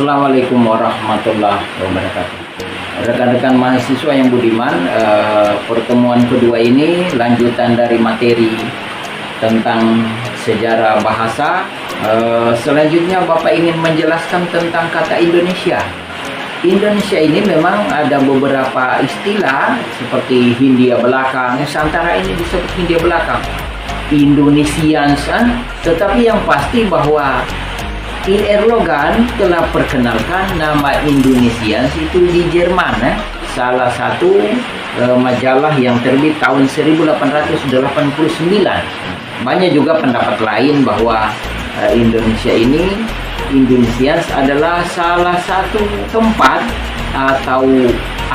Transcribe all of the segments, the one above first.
Assalamualaikum warahmatullahi wabarakatuh. Rekan-rekan mahasiswa yang budiman, pertemuan kedua ini lanjutan dari materi tentang sejarah bahasa. Selanjutnya Bapak ingin menjelaskan tentang kata Indonesia. Indonesia ini memang ada beberapa istilah seperti Hindia belakang, Nusantara ini disebut Hindia belakang, Indonesians, tetapi yang pasti bahwa I.R. Logan telah perkenalkan nama Indonesians itu di Jerman, salah satu majalah yang terbit tahun 1889. Banyak juga pendapat lain bahwa Indonesians adalah salah satu tempat atau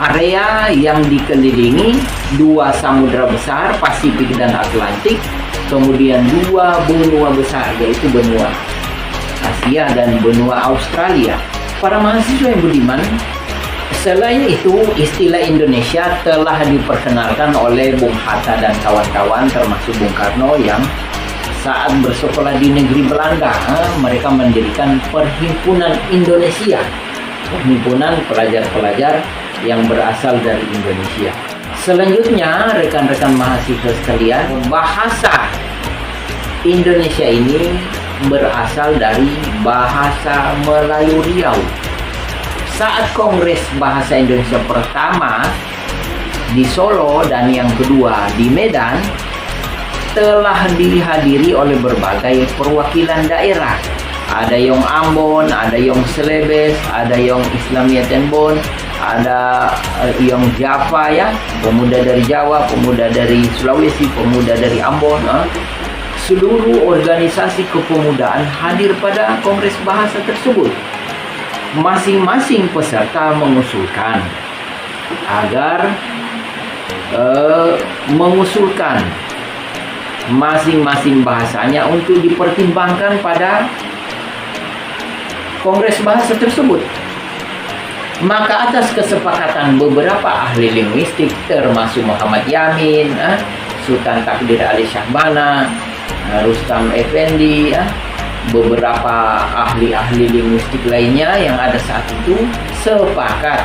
area yang dikelilingi dua samudra besar, Pasifik dan Atlantik, kemudian dua benua besar, yaitu benua Asia dan benua Australia. Para mahasiswa yang budiman, selain itu istilah Indonesia telah diperkenalkan oleh Bung Hatta dan kawan-kawan, termasuk Bung Karno yang saat bersekolah di negeri Belanda, mereka mendirikan Perhimpunan Indonesia, perhimpunan pelajar-pelajar yang berasal dari Indonesia. Selanjutnya, rekan-rekan mahasiswa sekalian, bahasa Indonesia ini berasal dari bahasa Melayu Riau. Saat Kongres Bahasa Indonesia pertama di Solo dan yang kedua di Medan telah dihadiri oleh berbagai perwakilan daerah. Ada yang Ambon, ada yang Celebes, ada yang Islamia Tenbon, ada yang Java ya, pemuda dari Jawa, pemuda dari Sulawesi, pemuda dari Ambon. Seluruh organisasi kepemudaan hadir pada Kongres Bahasa tersebut. Masing-masing peserta mengusulkan agar masing-masing bahasanya untuk dipertimbangkan pada Kongres Bahasa tersebut. Maka atas kesepakatan beberapa ahli linguistik termasuk Muhammad Yamin, Sultan Takdir Ali Syahbana, Rustam Effendi, beberapa ahli-ahli linguistik lainnya yang ada saat itu sepakat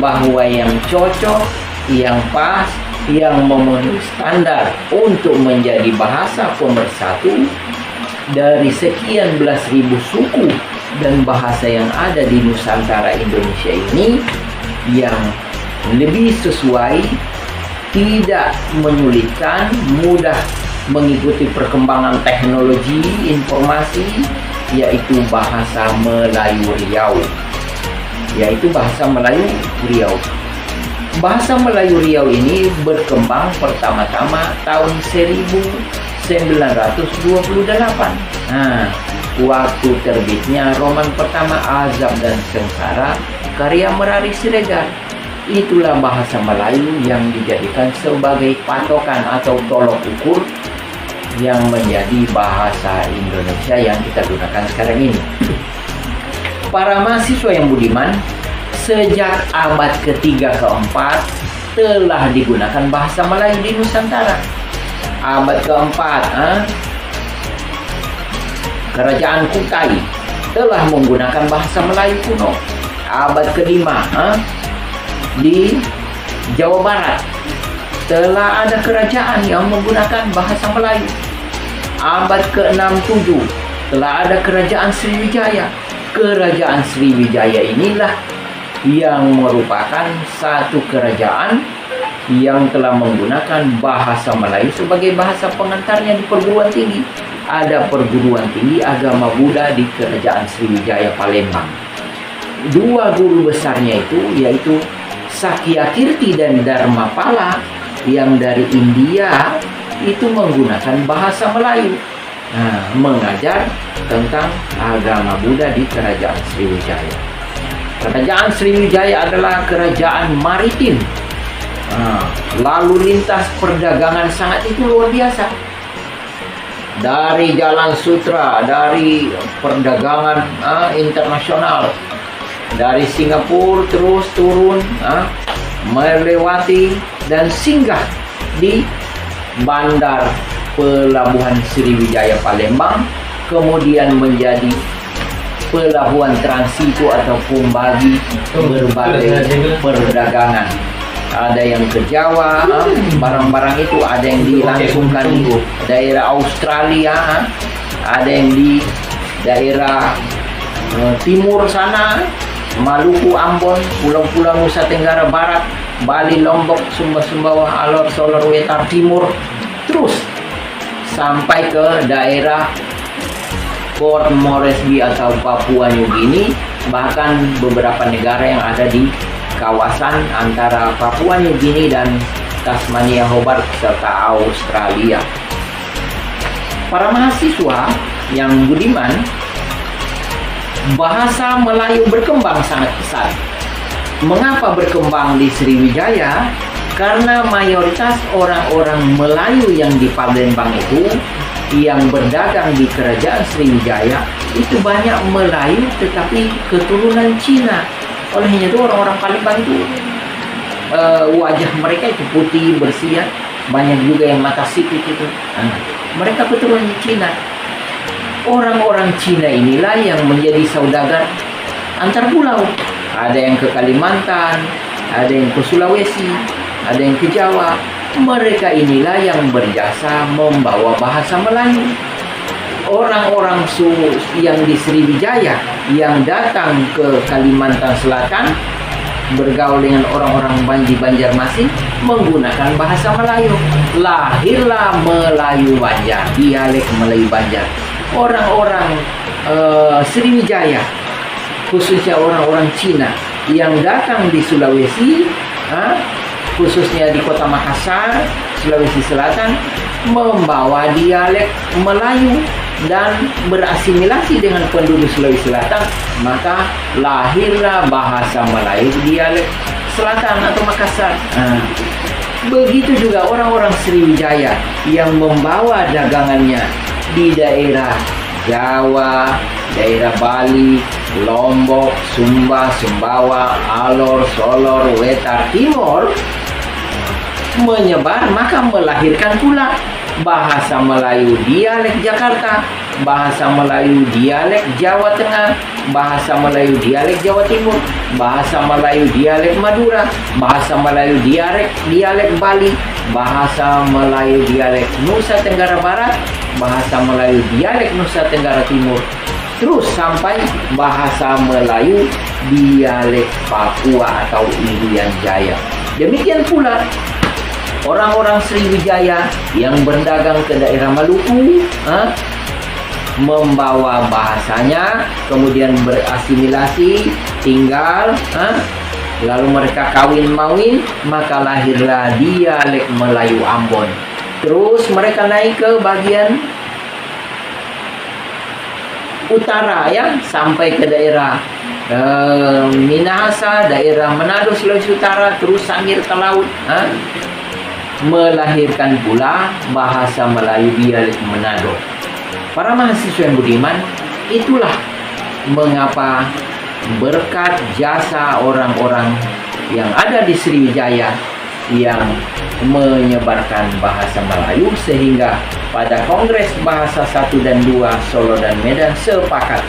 bahwa yang cocok, yang pas, yang memenuhi standar untuk menjadi bahasa pemersatu dari sekian belas ribu suku dan bahasa yang ada di Nusantara Indonesia ini, yang lebih sesuai, tidak menyulitkan, mudah mengikuti perkembangan teknologi informasi, yaitu bahasa Melayu Riau. Bahasa Melayu Riau ini berkembang pertama-tama tahun 1928. Waktu terbitnya roman pertama Azab dan Sengsara karya Merari Siregar. Itulah bahasa Melayu yang dijadikan sebagai patokan atau tolok ukur yang menjadi bahasa Indonesia yang kita gunakan sekarang ini. Para mahasiswa yang budiman, sejak abad ketiga keempat telah digunakan bahasa Melayu di Nusantara. Abad keempat, Kerajaan Kutai telah menggunakan bahasa Melayu kuno. Abad kelima, di Jawa Barat telah ada kerajaan yang menggunakan bahasa Melayu. Abad ke-6-7 telah ada kerajaan Sriwijaya. Kerajaan Sriwijaya inilah yang merupakan satu kerajaan yang telah menggunakan bahasa Melayu sebagai bahasa pengantarnya di perguruan tinggi. Ada perguruan tinggi agama Buddha di kerajaan Sriwijaya Palembang. Dua guru besarnya itu yaitu Sakyakirti dan Dharmapala yang dari India itu menggunakan bahasa Melayu, mengajar tentang agama Buddha di kerajaan Sriwijaya. Kerajaan Sriwijaya adalah kerajaan maritim. Lalu lintas perdagangan sangat itu luar biasa. Dari Jalan Sutra, dari perdagangan internasional, dari Singapura terus turun, melewati dan singgah di bandar pelabuhan Sriwijaya Palembang, kemudian menjadi pelabuhan transito ataupun bagi berbagai perdagangan. Ada yang ke Jawa, barang-barang itu ada yang dilangsungkan di daerah Australia, ada yang di daerah timur sana, Maluku, Ambon, pulau-pulau Nusa Tenggara Barat, Bali, Lombok, Sumba, Sumbawa, Alor, Solor, Wetar Timur, terus sampai ke daerah Port Moresby atau Papua New Guinea, bahkan beberapa negara yang ada di kawasan antara Papua New Guinea dan Tasmania Hobart serta Australia. Para mahasiswa yang budiman, bahasa Melayu berkembang sangat pesat. Mengapa berkembang di Sriwijaya? Karena mayoritas orang-orang Melayu yang di Palembang itu yang berdagang di kerajaan Sriwijaya itu banyak Melayu tetapi keturunan Cina. Olehnya itu orang-orang Palembang itu wajah mereka itu putih bersih, banyak juga yang mata sipit itu. Mereka keturunan Cina. Orang-orang Cina inilah yang menjadi saudagar antar pulau. Ada yang ke Kalimantan, ada yang ke Sulawesi, ada yang ke Jawa. Mereka inilah yang berjasa membawa bahasa Melayu. Orang-orang yang di Sriwijaya yang datang ke Kalimantan Selatan bergaul dengan orang-orang di Banjarmasin menggunakan bahasa Melayu. Lahirlah Melayu Banjar, dialek Melayu Banjar. Orang-orang Sriwijaya, khususnya orang-orang Cina yang datang di Sulawesi, khususnya di kota Makassar, Sulawesi Selatan, membawa dialek Melayu dan berasimilasi dengan penduduk Sulawesi Selatan, maka lahirlah bahasa Melayu dialek Selatan atau Makassar. Begitu juga orang-orang Sriwijaya yang membawa dagangannya di daerah Jawa, daerah Bali, Lombok, Sumba, Sumbawa, Alor, Solor, Wetar Timur menyebar, maka melahirkan pula bahasa Melayu dialek Jakarta, bahasa Melayu dialek Jawa Tengah, bahasa Melayu dialek Jawa Timur, bahasa Melayu dialek Madura, bahasa Melayu dialek Bali, bahasa Melayu dialek Nusa Tenggara Barat, bahasa Melayu dialek Nusa Tenggara Timur, terus sampai bahasa Melayu dialek Papua atau Irian Jaya. Demikian pula orang-orang Sriwijaya yang berdagang ke daerah Maluku, membawa bahasanya, kemudian berasimilasi, tinggal, lalu mereka kawin-mawin, maka lahirlah dialek Melayu Ambon. Terus mereka naik ke bagian utara, ya, sampai ke daerah Minahasa, daerah Manado, Sulawesi Utara, terus Sangir ke laut, melahirkan pula bahasa Melayu dialek Manado. Para mahasiswa yang budiman, itulah mengapa berkat jasa orang-orang yang ada di Sriwijaya yang menyebarkan bahasa Melayu, sehingga pada Kongres Bahasa 1 dan 2 Solo dan Medan sepakat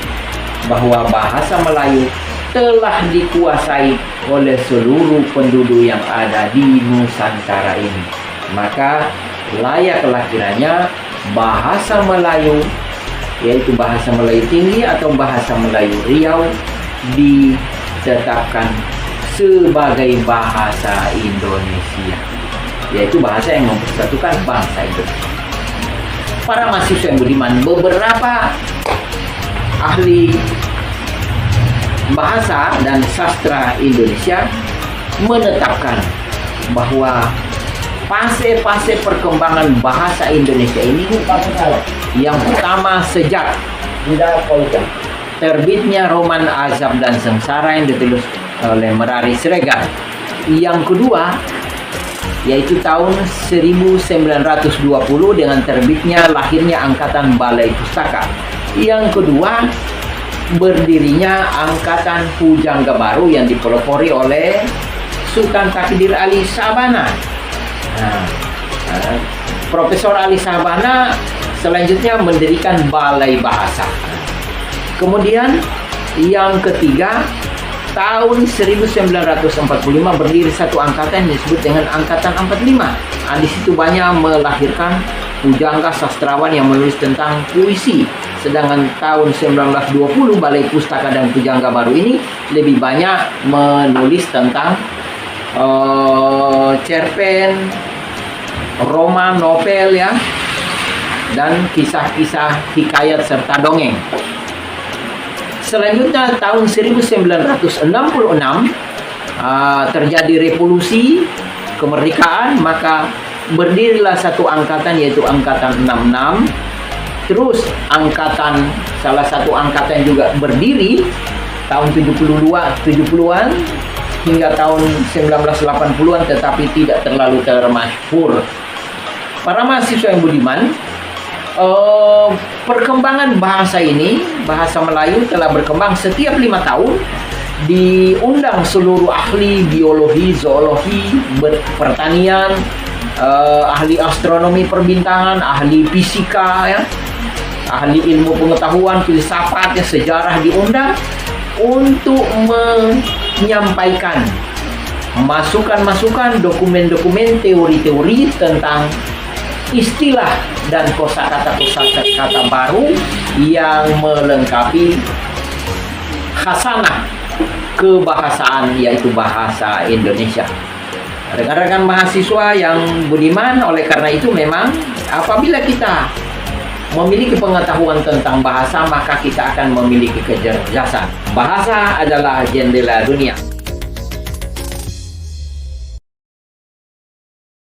bahwa bahasa Melayu telah dikuasai oleh seluruh penduduk yang ada di Nusantara ini. Maka layaklah kiranya bahasa Melayu, yaitu bahasa Melayu Tinggi atau bahasa Melayu Riau, ditetapkan sebagai bahasa Indonesia, yaitu bahasa yang mempersatukan bangsa Indonesia. Para mahasiswa yang budiman, beberapa ahli bahasa dan sastra Indonesia menetapkan bahwa fase-fase perkembangan bahasa Indonesia ini yang pertama sejak terbitnya roman Azab dan Sengsara yang ditulis oleh Merari Siregar. Yang kedua yaitu tahun 1920 dengan terbitnya lahirnya Angkatan Balai Pustaka. Yang kedua berdirinya Angkatan Pujangga Baru yang dipelopori oleh Sultan Takdir Ali Sabana. Profesor Ali Sabana selanjutnya mendirikan Balai Bahasa. Kemudian Yang ketiga, tahun 1945 berdiri satu angkatan yang disebut dengan Angkatan 45. Di situ banyak melahirkan pujangga sastrawan yang menulis tentang puisi. Sedangkan tahun 1920 Balai Pustaka dan Pujangga Baru ini lebih banyak menulis tentang cerpen, roman, novel ya, dan kisah-kisah hikayat serta dongeng. Selanjutnya tahun 1966 terjadi revolusi kemerdekaan, maka berdirilah satu angkatan yaitu Angkatan 66. Terus salah satu angkatan juga berdiri tahun 70-an hingga tahun 1980-an, tetapi tidak terlalu termasyhur. Para mahasiswa yang budiman, perkembangan bahasa ini, bahasa Melayu telah berkembang setiap 5 tahun. Diundang seluruh ahli biologi, zoologi, pertanian, ahli astronomi perbintangan, ahli fisika ya, ahli ilmu pengetahuan, filsafat, ya, sejarah diundang untuk menyampaikan masukan-masukan, dokumen-dokumen, teori-teori tentang istilah dan kosakata baru yang melengkapi khasanah kebahasaan, yaitu bahasa Indonesia. Rekan-rekan mahasiswa yang budiman, oleh karena itu memang apabila kita memiliki pengetahuan tentang bahasa, maka kita akan memiliki kecerdasan. Bahasa adalah jendela dunia.